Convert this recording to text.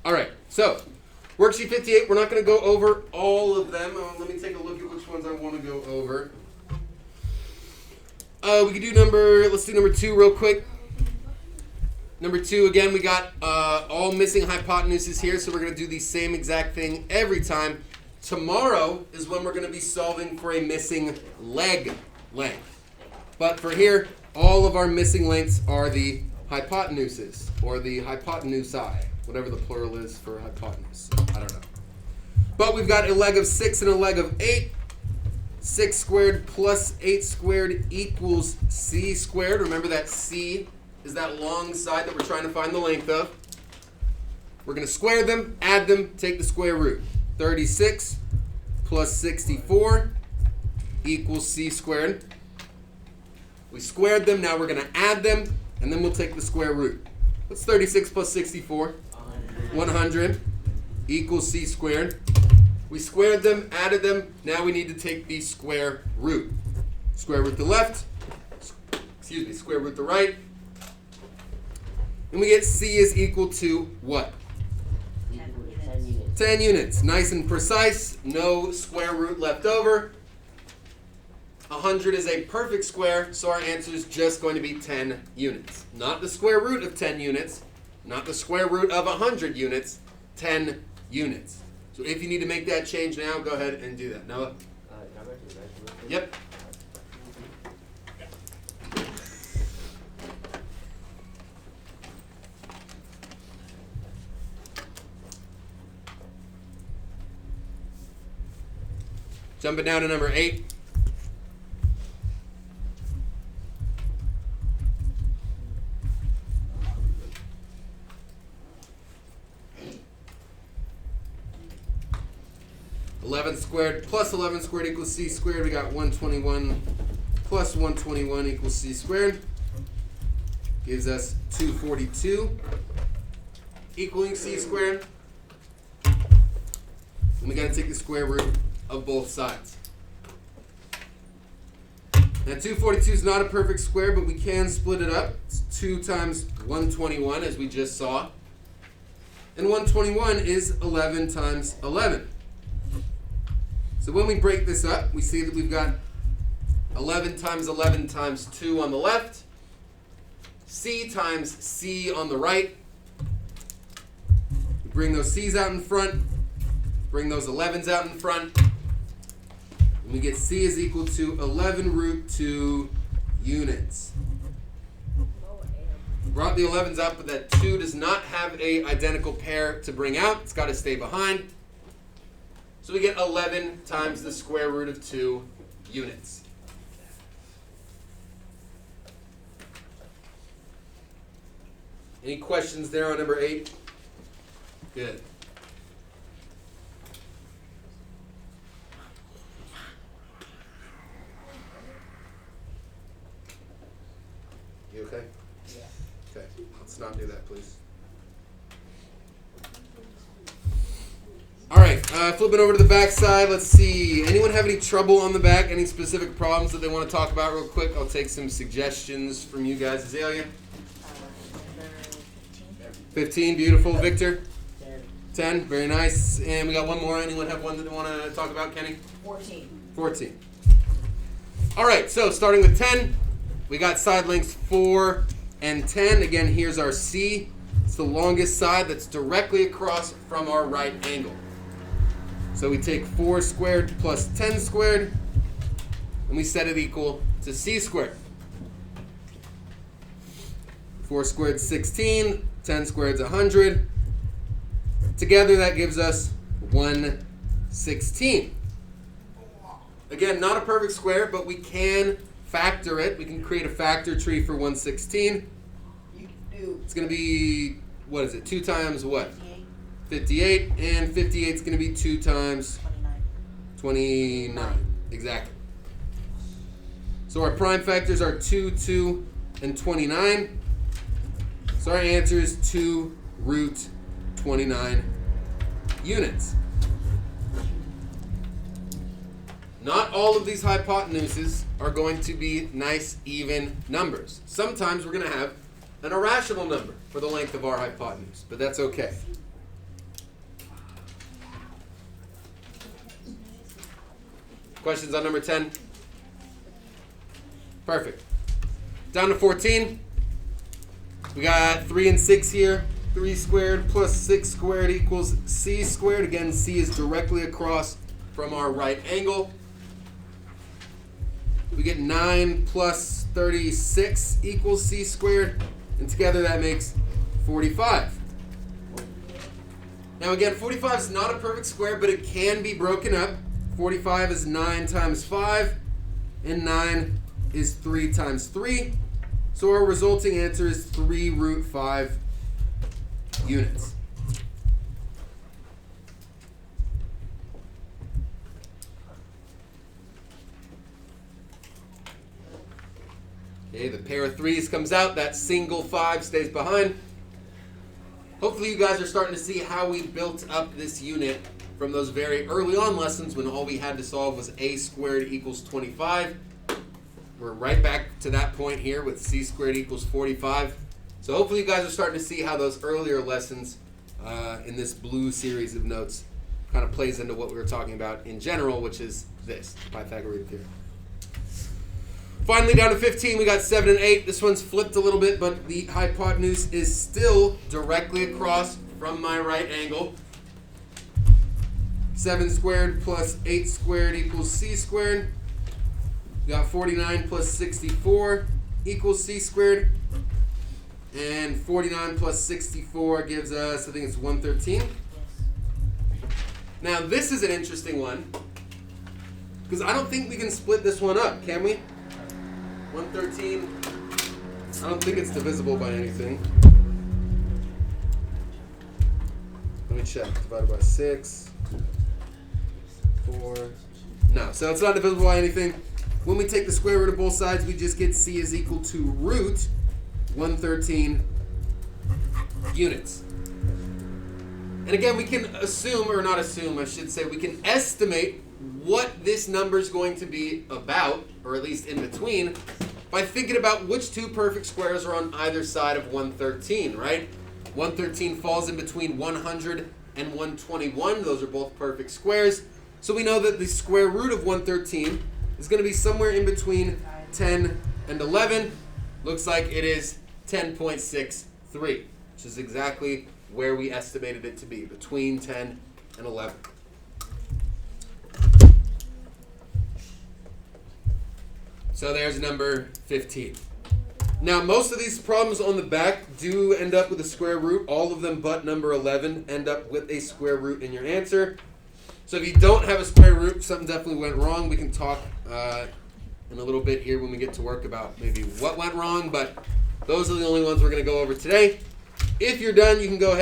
All right, so worksheet 58, we're not going to go over all of them. Let me take a look at which ones I want to go over. We can do let's do number 2 real quick. Number 2, again, we got all missing hypotenuses here, so we're going to do the same exact thing every time. Tomorrow is when we're going to be solving for a missing leg length. But for here, all of our missing lengths are the hypotenuses, or the hypotenusi, whatever the plural is for hypotenuse. I don't know. But we've got a leg of 6 and a leg of 8. 6 squared plus 8 squared equals c squared. Remember that c is that long side that we're trying to find the length of. We're going to square them, add them, take the square root. 36 plus 64 equals c squared. We squared them, now we're going to add them, and then we'll take the square root. What's 36 plus 64? 100 equals c squared. We squared them, added them, now we need to take the square root. Square root the left, square root the right. And we get c is equal to what? 10 units. Nice and precise. No square root left over. 100 is a perfect square, so our answer is just going to be 10 units. Not the square root of 10 units, not the square root of 100 units, 10 units. So if you need to make that change now, go ahead and do that. Noah? Yep. Jumping down to number 8. Squared plus 11 squared equals c squared. We got 121 plus 121 equals c squared. Gives us 242 equaling c squared. And we got to take the square root of both sides. Now 242 is not a perfect square, but we can split it up. It's 2 times 121, as we just saw. And 121 is 11 times 11. So when we break this up, we see that we've got 11 times 11 times 2 on the left, c times c on the right. We bring those c's out in front, bring those 11s out in front, and we get c is equal to 11 root 2 units. Brought the 11s up, but that 2 does not have an identical pair to bring out. It's got to stay behind. So we get 11 times the square root of 2 units. Any questions there on number 8? Good. You okay? Yeah. Okay. Let's not do that, please. All right, flipping over to the back side, let's see. Anyone have any trouble on the back? Any specific problems that they want to talk about real quick? I'll take some suggestions from you guys. Azalea? 15, beautiful. Victor? 10, very nice. And we got one more. Anyone have one that they want to talk about, Kenny? 14. All right, so starting with 10, we got side lengths 4 and 10. Again, here's our C. It's the longest side that's directly across from our right angle. So we take 4 squared plus 10 squared, and we set it equal to c squared. 4 squared is 16, 10 squared is 100. Together that gives us 116. Again, not a perfect square, but we can factor it. We can create a factor tree for 116. It's going to be, what is it, 2 times what? 58, and 58 is going to be 2 times 29. Exactly. So our prime factors are 2, 2, and 29. So our answer is 2 root 29 units. Not all of these hypotenuses are going to be nice, even numbers. Sometimes we're going to have an irrational number for the length of our hypotenuse, but that's okay. Questions on number 10? Perfect. Down to 14. We got 3 and 6 here. 3 squared plus 6 squared equals c squared. Again, c is directly across from our right angle. We get 9 plus 36 equals c squared. And together that makes 45. Now again, 45 is not a perfect square, but it can be broken up. 45 is 9 times 5, and 9 is 3 times 3. So our resulting answer is 3 root 5 units. Okay, the pair of 3's comes out. That single 5 stays behind. Hopefully you guys are starting to see how we built up this unit from those very early on lessons when all we had to solve was a squared equals 25. We're right back to that point here with c squared equals 45. So hopefully you guys are starting to see how those earlier lessons in this blue series of notes kind of plays into what we were talking about in general, which is this, the Pythagorean theorem. Finally, down to 15, we got 7 and 8. This one's flipped a little bit, but the hypotenuse is still directly across from my right angle. 7 squared plus 8 squared equals c squared. We got 49 plus 64 equals c squared. And 49 plus 64 gives us, I think it's 113. Now, this is an interesting one, because I don't think we can split this one up, can we? 113, I don't think it's divisible by anything. Let me check. Divided by 6, 4. No, so it's not divisible by anything. When we take the square root of both sides, we just get c is equal to root 113 units. And again, we can assume, or not assume, I should say, we can estimate what this number is going to be about, or at least in between, by thinking about which two perfect squares are on either side of 113, right? 113 falls in between 100 and 121. Those are both perfect squares. So we know that the square root of 113 is going to be somewhere in between 10 and 11. Looks like it is 10.63, which is exactly where we estimated it to be, between 10 and 11. So there's number 15. Now, most of these problems on the back do end up with a square root. All of them but number 11 end up with a square root in your answer. So if you don't have a square root, something definitely went wrong. We can talk in a little bit here when we get to work about maybe what went wrong, but those are the only ones we're going to go over today. If you're done, you can go ahead